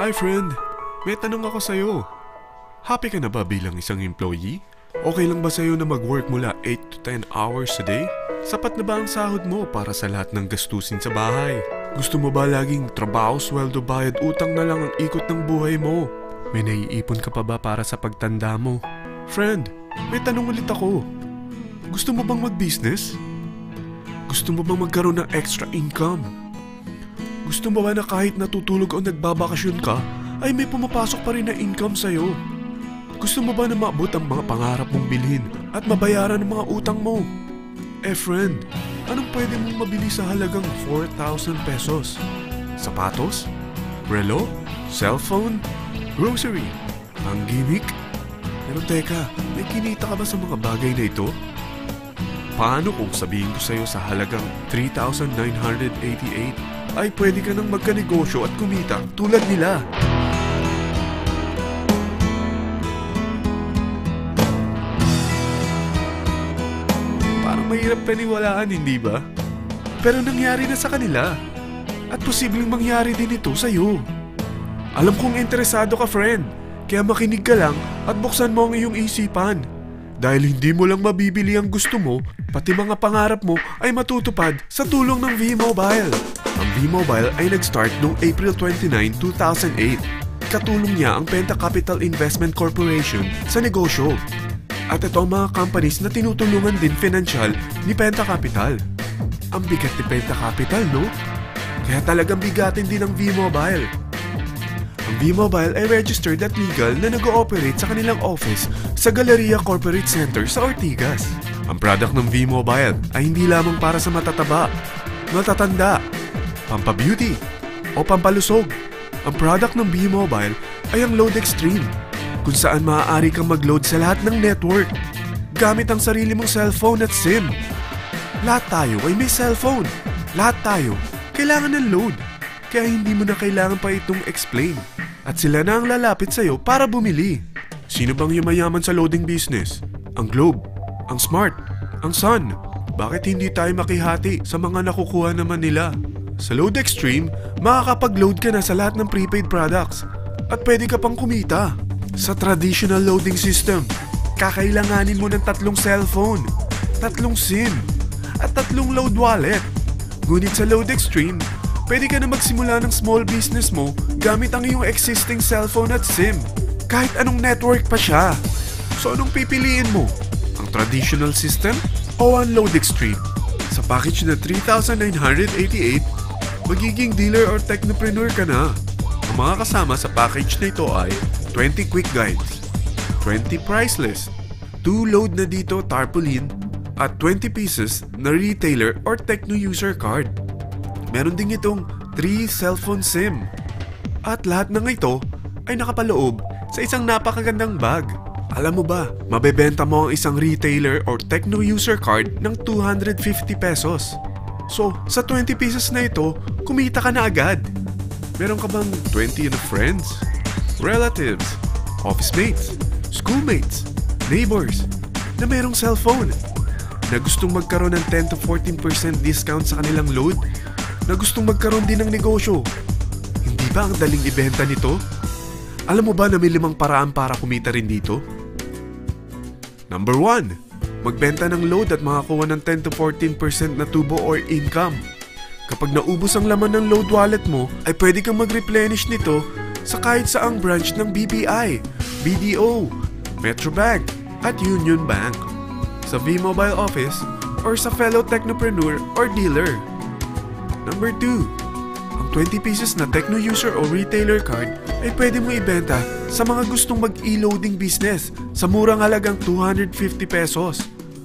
Hi friend, may tanong ako sa'yo. Happy ka na ba bilang isang employee? Okay lang ba sa'yo na mag-work mula 8 to 10 hours a day? Sapat na ba ang sahod mo para sa lahat ng gastusin sa bahay? Gusto mo ba laging trabaho, sweldo, bayad, utang na lang ang ikot ng buhay mo? May naiipon ka pa ba para sa pagtanda mo? Friend, may tanong ulit ako. Gusto mo bang mag-business? Gusto mo bang magkaroon ng extra income? Gusto mo ba na kahit natutulog o nagbabakasyon ka, ay may pumapasok pa rin na income sa'yo? Gusto mo ba na maabot ang mga pangarap mong bilhin at mabayaran ang mga utang mo? Friend, anong pwede mong mabili sa halagang 4,000 pesos? Sapatos? Relo? Cellphone? Grocery? Ang gimmick? Pero teka, may kinita ka ba sa mga bagay na ito? Paano kung sabihin ko sa'yo sa halagang 3,988 ay pwede ka nang magkanegosyo at kumita tulad nila? Parang mahirap paniwalaan, hindi ba? Pero nangyari na sa kanila. At posibleng mangyari din ito sa'yo. Alam kong interesado ka, friend. Kaya makinig ka lang at buksan mo ang iyong isipan. Dahil hindi mo lang mabibili ang gusto mo, pati mga pangarap mo ay matutupad sa tulong ng V-Mobile. Ang V-Mobile ay nag-start noong April 29, 2008. Katulong niya ang Penta Capital Investment Corporation sa negosyo. At ito ang mga companies na tinutulungan din financial ni Penta Capital. Ang bigat ni Penta Capital, no? Kaya talagang bigatin din ang V-Mobile. Ang V-Mobile ay registered at legal na nag-ooperate sa kanilang office sa Galleria Corporate Center sa Ortigas. Ang product ng V-Mobile ay hindi lamang para sa matataba, matatanda, pampabeauty, o pampalusog. Ang product ng V-Mobile ay ang Load Extreme, kung saan maaari kang mag-load sa lahat ng network gamit ang sarili mong cellphone at SIM. Lahat tayo ay may cellphone. Lahat tayo kailangan ng load. Kaya hindi mo na kailangan pa itong explain. At sila na ang lalapit sa'yo para bumili. Sino bang yumayaman sa loading business? Ang Globe, ang Smart, ang Sun. Bakit hindi tayo makihati sa mga nakukuha naman nila? Sa Load Extreme, makakapag-load ka na sa lahat ng prepaid products. At pwede ka pang kumita. Sa traditional loading system, kakailanganin mo ng 3 cellphone, 3 SIM, at 3 load wallet. Ngunit sa Load Extreme, pwede ka na magsimula ng small business mo gamit ang iyong existing cellphone at SIM. Kahit anong network pa siya. So anong pipiliin mo? Ang traditional system o ang Load Extreme? Sa package na 3,988, magiging dealer or technopreneur ka na. Ang mga kasama sa package na ito ay 20 quick guides, 20 price list, 2 load na dito tarpaulin, at 20 pieces na retailer or techno user card. Meron din itong 3 cellphone SIM. At lahat ng ito ay nakapaloob sa isang napakagandang bag. Alam mo ba, mabebenta mo ang isang retailer or techno user card ng 250 pesos. So, sa 20 pieces na ito, kumita ka na agad. Meron ka bang 20 na friends, relatives, office mates, schoolmates, neighbors na merong cellphone? Na gustong magkaroon ng 10 to 14% discount sa kanilang load? Na gustong magkaroon din ng negosyo? Hindi ba ang daling ibenta nito? Alam mo ba na may 5 paraan para kumita rin dito? Number 1. Magbenta ng load at makakuha ng 10 to 14% na tubo or income. Kapag naubos ang laman ng load wallet mo, ay pwede kang mag-replenish nito sa kahit saang branch ng BPI, BDO, Metrobank, at Union Bank, sa V-Mobile office, or sa fellow technopreneur or dealer. Number 2. Ang 20 pieces na techno user o retailer card ay pwede mo ibenta sa mga gustong mag-e-loading business sa murang halagang 250 pesos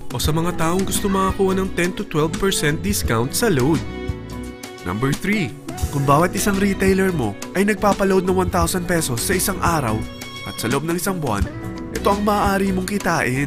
o sa mga taong gusto makakuha ng 10 to 12% discount sa load. Number 3. Kung bawat isang retailer mo ay nagpapaload ng 1,000 pesos sa isang araw at sa loob ng isang buwan, ito ang maaari mong kitain.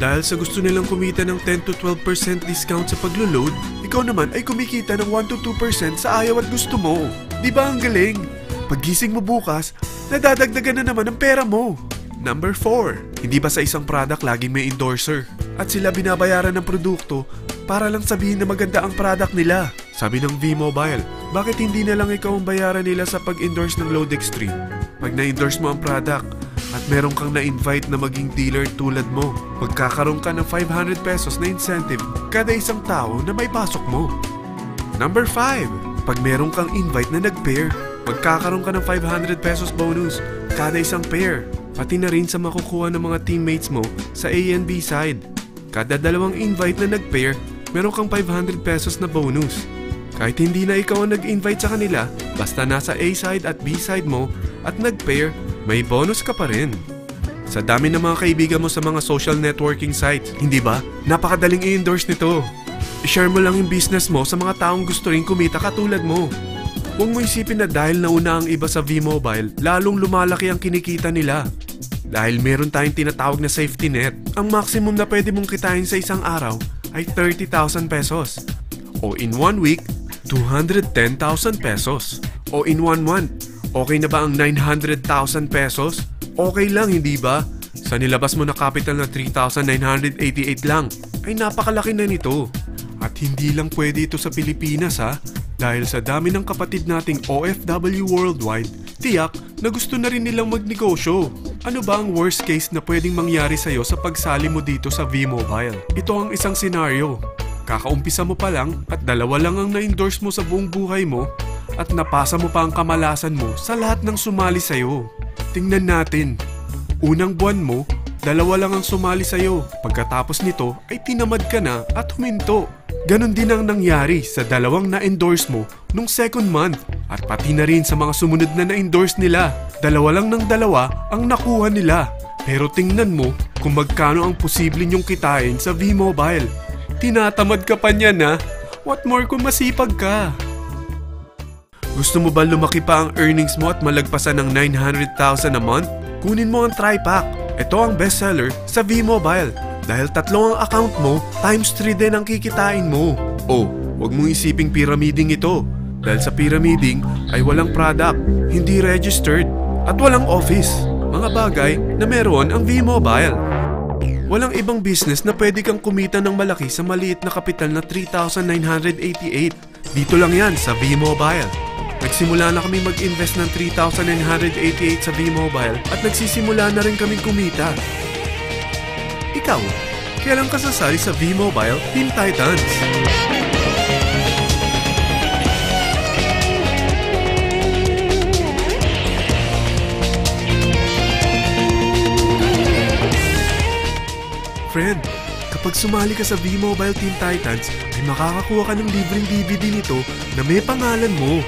Dahil sa gusto nilang kumita ng 10 to 12% discount sa paglo-load, ikaw naman ay kumikita ng 1 to 2% sa ayaw at gusto mo. Di ba ang galing? Paggising mo bukas, nadadagdagan na naman ang pera mo. Number 4. Hindi ba sa isang product laging may endorser? At sila binabayaran ng produkto para lang sabihin na maganda ang product nila. Sabi ng V-Mobile, Bakit hindi na lang ikaw ang bayaran nila sa pag-endorse ng Load Extreme? Pag na-endorse mo ang product at meron kang na-invite na maging dealer tulad mo, magkakaroon ka ng 500 pesos na incentive kada isang tao na may pasok mo. Number 5. Pag meron kang invite na nag-pair, magkakaroon ka ng 500 pesos bonus kada isang pair. Pati na rin sa makukuha ng mga teammates mo sa A and B side. Kada dalawang invite na nag-pair, meron kang 500 pesos na bonus. Kahit hindi na ikaw ang nag-invite sa kanila, basta nasa A side at B side mo at nag-pair, may bonus ka pa rin. Sa dami ng mga kaibigan mo sa mga social networking sites, hindi ba? Napakadaling i-endorse nito. I-share mo lang yung business mo sa mga taong gusto rin kumita katulad mo. Huwag mo isipin na dahil nauna ang iba sa V-Mobile, lalong lumalaki ang kinikita nila. Dahil meron tayong tinatawag na safety net, ang maximum na pwede mong kitain sa isang araw ay 30,000 pesos. O in 1 week, 210,000 pesos. O in 1 month, okay na ba ang 900,000 pesos? Okay lang, hindi ba? Sa nilabas mo na capital na 3,988 lang, ay napakalaki na nito. At hindi lang pwede ito sa Pilipinas ha, dahil sa dami ng kapatid nating OFW worldwide, tiyak na gusto na rin nilang magnegosyo. Ano ba ang worst case na pwedeng mangyari sa'yo sa pagsali mo dito sa V-Mobile? Ito ang isang senaryo. Kakaumpisa mo pa lang at dalawa lang ang na-endorse mo sa buong buhay mo at napasa mo pa ang kamalasan mo sa lahat ng sumali sa'yo. Tingnan natin. Unang buwan mo, dalawa lang ang sumali sa'yo. Pagkatapos nito ay tinamad ka na at huminto. Ganon din ang nangyari sa dalawang na-endorse mo nung second month at pati na rin sa mga sumunod na na-endorse nila. Dalawa lang ng dalawa ang nakuha nila. Pero tingnan mo kung magkano ang posible nyong kitain sa V-Mobile. Tinatamad ka pa niyan ha? What more kung masipag ka? Gusto mo ba lumaki pa ang earnings mo at malagpasan ng 900,000 a month? Kunin mo ang TriPack. Ito ang bestseller sa V-Mobile. Dahil 3 ang account mo, times 3 din ang kikitain mo. Oh, huwag mong isiping pyramiding ito. Dahil sa pyramiding ay walang product, hindi registered, at walang office. Mga bagay na meron ang V-Mobile. Walang ibang business na pwede kang kumita ng malaki sa maliit na kapital na 3,988. Dito lang yan sa V-Mobile. Nagsimula na kami mag-invest ng 3,988 sa V-Mobile at nagsisimula na rin kaming kumita. Ikaw, kailan ka sasali sa V-Mobile Team Titans? Friend, kapag sumali ka sa V-Mobile Team Titans, ay makakakuha ka ng libreng DVD nito na may pangalan mo.